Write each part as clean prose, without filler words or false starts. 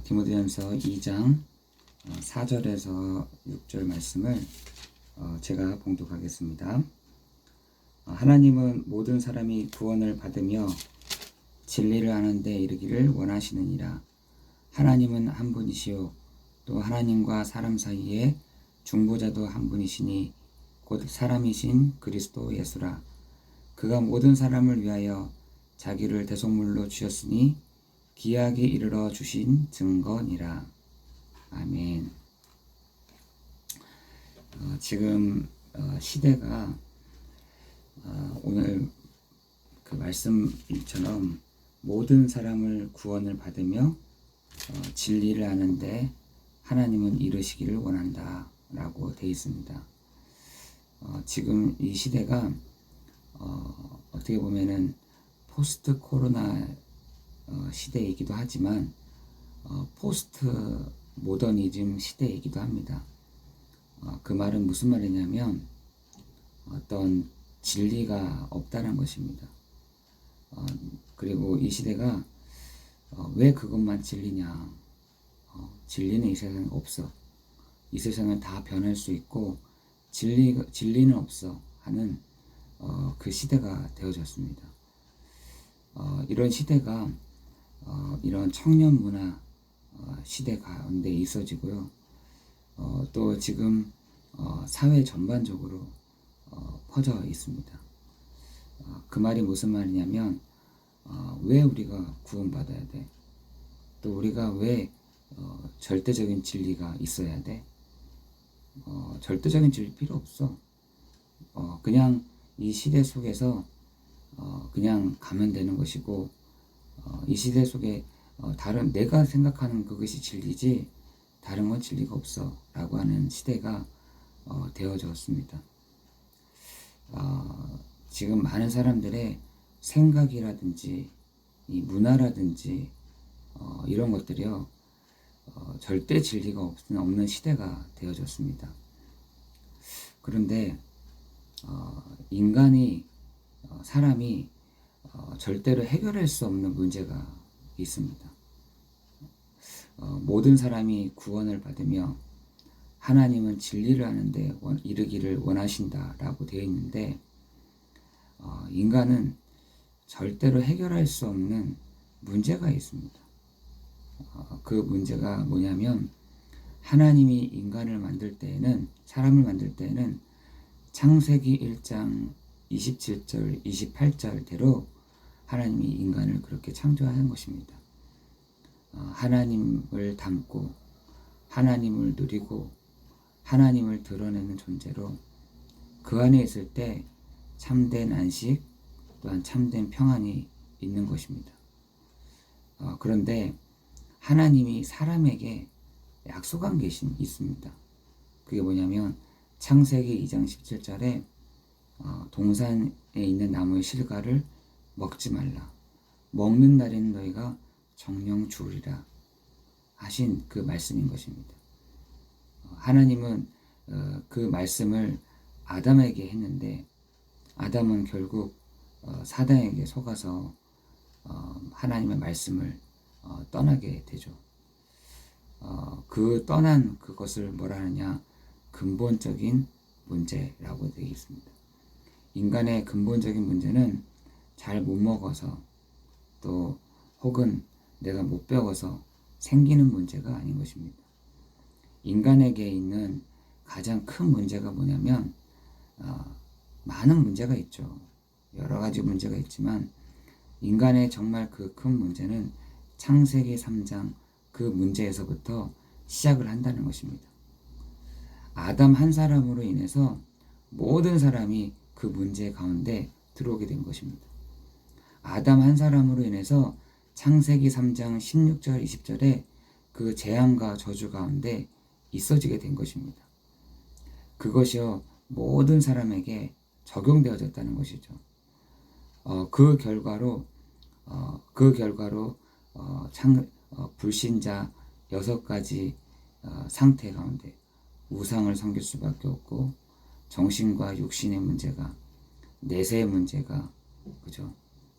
디모데전서 2장 4절에서 6절 말씀을 제가 봉독하겠습니다. 하나님은 모든 사람이 구원을 받으며 진리를 아는 데 이르기를 원하시느니라. 하나님은 한 분이시요 또 하나님과 사람 사이에 중보자도 한 분이시니 곧 사람이신 그리스도 예수라. 그가 모든 사람을 위하여 자기를 대속물로 주셨으니 기약에 이르러 주신 증거니라. 아멘. 지금 시대가 오늘 그 말씀처럼 모든 사람을 구원을 받으며 진리를 아는데 하나님은 이르시기를 원한다 라고 되어 있습니다. 지금 이 시대가 어떻게 보면은 포스트 코로나 시대이기도 하지만 포스트 모더니즘 시대이기도 합니다. 그 말은 무슨 말이냐면 어떤 진리가 없다는 것입니다. 그리고 이 시대가 왜 그것만 진리냐, 진리는 이 세상에 없어, 이 세상은 다 변할 수 있고 진리는 없어 하는 그 시대가 되어졌습니다. 이런 시대가 이런 청년 문화 시대 가운데 있어지고요. 또 지금 사회 전반적으로 퍼져 있습니다. 그 말이 무슨 말이냐면 왜 우리가 구원받아야 돼? 또 우리가 왜 절대적인 진리가 있어야 돼? 절대적인 진리 필요 없어. 그냥 이 시대 속에서 그냥 가면 되는 것이고, 이 시대 속에 다른 내가 생각하는 그것이 진리지 다른 건 진리가 없어 라고 하는 시대가 되어졌습니다. 지금 많은 사람들의 생각이라든지 이 문화라든지 이런 것들이요, 절대 진리가 없는 시대가 되어졌습니다. 그런데 인간이 사람이 절대로 해결할 수 없는 문제가 있습니다. 모든 사람이 구원을 받으며 하나님은 진리를 아는데 이르기를 원하신다 라고 되어 있는데, 인간은 절대로 해결할 수 없는 문제가 있습니다. 그 문제가 뭐냐면, 하나님이 인간을 만들 때에는, 사람을 만들 때에는 창세기 1장 27절 28절대로 하나님이 인간을 그렇게 창조하는 것입니다. 하나님을 닮고 하나님을 누리고 하나님을 드러내는 존재로 그 안에 있을 때 참된 안식 또한 참된 평안이 있는 것입니다. 그런데 하나님이 사람에게 약속한 게 있습니다. 그게 뭐냐면 창세기 2장 17절에 동산에 있는 나무의 실과를 먹지 말라. 먹는 날에는 너희가 정령 죽으리라 하신 그 말씀인 것입니다. 하나님은 그 말씀을 아담에게 했는데, 아담은 결국 사단에게 속아서 하나님의 말씀을 떠나게 되죠. 그 떠난 그것을 뭐라 하느냐, 근본적인 문제라고 되어 있습니다. 인간의 근본적인 문제는 잘 못 먹어서 또 혹은 내가 못 배워서 생기는 문제가 아닌 것입니다. 인간에게 있는 가장 큰 문제가 뭐냐면, 많은 문제가 있죠. 여러 가지 문제가 있지만 인간의 정말 그 큰 문제는 창세기 3장 그 문제에서부터 시작을 한다는 것입니다. 아담 한 사람으로 인해서 모든 사람이 그 문제 가운데 들어오게 된 것입니다. 아담 한 사람으로 인해서 창세기 3장 16절 20절에 그 재앙과 저주 가운데 있어지게 된 것입니다. 그것이요 모든 사람에게 적용되어졌다는 것이죠. 그 결과로 불신자 6가지 상태 가운데 우상을 섬길 수밖에 없고, 정신과 육신의 문제가, 내세의 문제가, 그죠?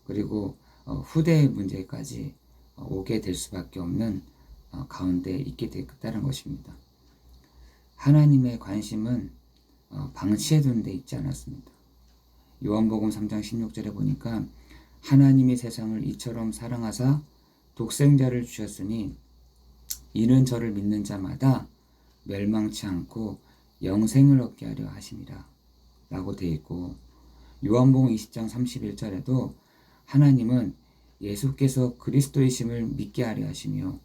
그리고 후대의 문제까지 오게 될 수밖에 없는 가운데 있게 됐다는 것입니다. 하나님의 관심은 방치해둔 데 있지 않았습니다. 요한복음 3장 16절에 보니까 하나님이 세상을 이처럼 사랑하사 독생자를 주셨으니 이는 저를 믿는 자마다 멸망치 않고 영생을 얻게 하려 하심이라 라고 되어 있고, 요한복음 20장 31절에도 하나님은 예수께서 그리스도이심을 믿게 하려 하시며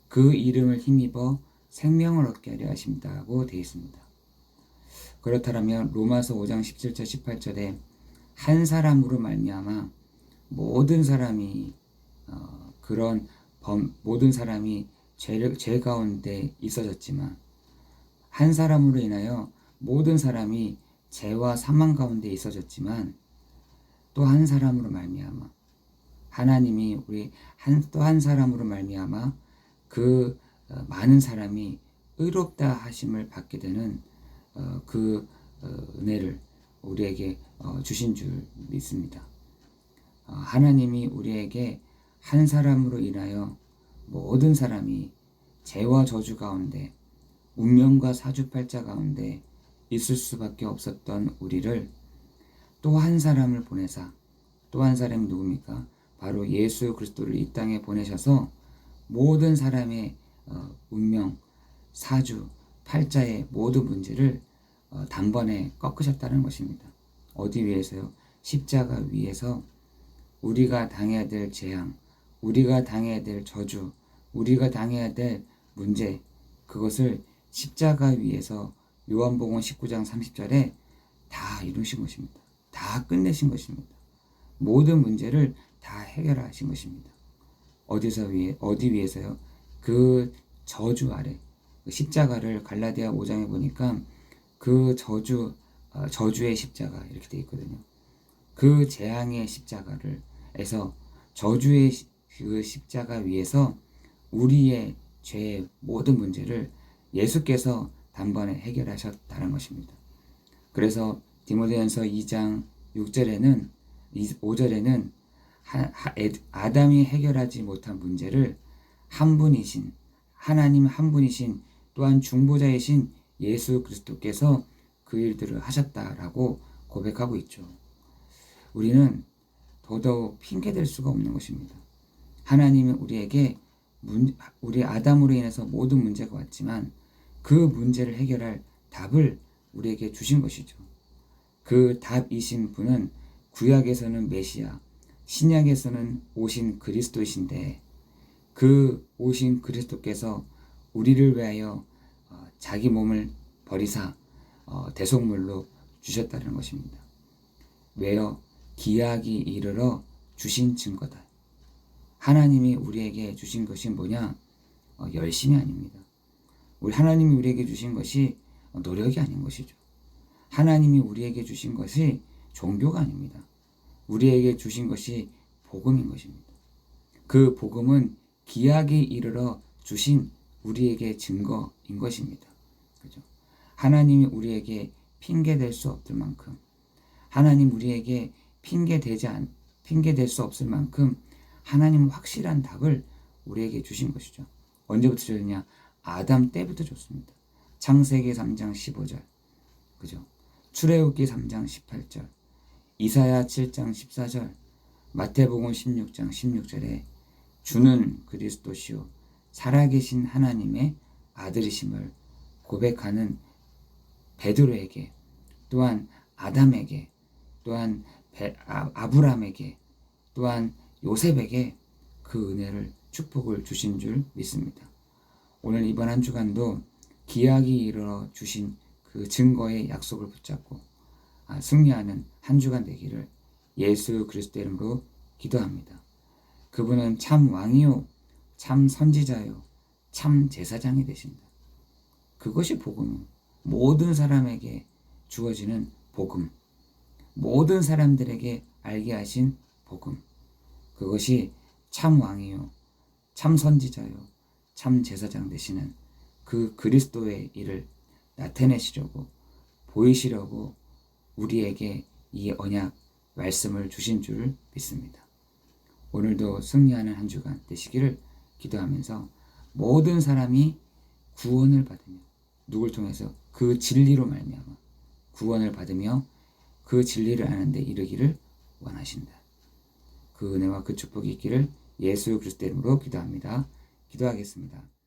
그 이름을 힘입어 생명을 얻게 하려 하신다고 되어 있습니다. 그렇다면 로마서 5장 17절 18절에 한 사람으로 말미암아 모든 사람이 모든 사람이 죄 가운데 있어졌지만 한 사람으로 인하여 모든 사람이 죄와 사망 가운데 있어졌지만 또 한 사람으로 말미암아 하나님이 또 한 사람으로 말미암아 그 많은 사람이 의롭다 하심을 받게 되는 은혜를 우리에게 주신 줄 믿습니다. 하나님이 우리에게 한 사람으로 인하여 모든 사람이 죄와 저주 가운데 운명과 사주팔자 가운데 있을 수밖에 없었던 우리를 또 한 사람을 보내사, 또 한 사람이 누굽니까? 바로 예수 그리스도를 이 땅에 보내셔서 모든 사람의 운명, 사주, 팔자의 모든 문제를 단번에 꺾으셨다는 것입니다. 어디 위해서요? 십자가 위에서 우리가 당해야 될 재앙, 우리가 당해야 될 저주, 우리가 당해야 될 문제, 그것을 십자가 위에서 요한복음 19장 30절에 다 이루신 것입니다. 다 끝내신 것입니다. 모든 문제를 다 해결하신 것입니다. 어디 위해서요? 그 저주 아래, 그 십자가를 갈라디아 5장에 보니까 그 저주의 십자가 이렇게 되어 있거든요. 그 재앙의 십자가를 해서 저주의 그 십자가 위에서 우리의 죄의 모든 문제를 예수께서 단번에 해결하셨다는 것입니다. 그래서 디모데전서 2장 6절에는 5절에는 아담이 해결하지 못한 문제를 하나님 한 분이신 또한 중보자이신 예수 그리스도께서 그 일들을 하셨다라고 고백하고 있죠. 우리는 더더욱 핑계댈 수가 없는 것입니다. 하나님은 우리 아담으로 인해서 모든 문제가 왔지만 그 문제를 해결할 답을 우리에게 주신 것이죠. 그 답이신 분은 구약에서는 메시아, 신약에서는 오신 그리스도이신데 그 오신 그리스도께서 우리를 위하여 자기 몸을 버리사 대속물로 주셨다는 것입니다. 왜요? 기약이 이르러 주신 증거다. 하나님이 우리에게 주신 것이 뭐냐? 열심이 아닙니다. 하나님이 우리에게 주신 것이 노력이 아닌 것이죠. 하나님이 우리에게 주신 것이 종교가 아닙니다. 우리에게 주신 것이 복음인 것입니다. 그 복음은 기약에 이르러 주신 우리에게 증거인 것입니다. 그죠? 하나님이 우리에게 핑계댈 수 없을 만큼, 하나님 우리에게 핑계댈 수 없을 만큼 하나님은 확실한 답을 우리에게 주신 것이죠. 언제부터 줬냐? 아담 때부터 줬습니다. 창세기 3장 15절, 그죠? 출애굽기 3장 18절, 이사야 7장 14절, 마태복음 16장 16절에 주는 그리스도시요 살아계신 하나님의 아들이심을 고백하는 베드로에게, 또한 아담에게, 또한 아브라함에게, 또한 요셉에게 그 은혜를 축복을 주신 줄 믿습니다. 오늘 이번 한 주간도 기약이 이르러 주신 그 증거의 약속을 붙잡고 승리하는 한 주간 되기를 예수 그리스도 이름으로 기도합니다. 그분은 참 왕이요, 참 선지자요, 참 제사장이 되신다. 그것이 복음, 모든 사람에게 주어지는 복음, 모든 사람들에게 알게 하신 복음, 그것이 참 왕이요, 참 선지자요, 참 제사장 되시는 그 그리스도의 일을 나타내시려고, 보이시려고 우리에게 이 언약 말씀을 주신 줄 믿습니다. 오늘도 승리하는 한 주간 되시기를 기도하면서 모든 사람이 구원을 받으며 누굴 통해서 그 진리로 말미암아 구원을 받으며 그 진리를 아는 데 이르기를 원하신다. 그 은혜와 그 축복이 있기를 예수 그리스도 이름으로 기도합니다. 기도하겠습니다.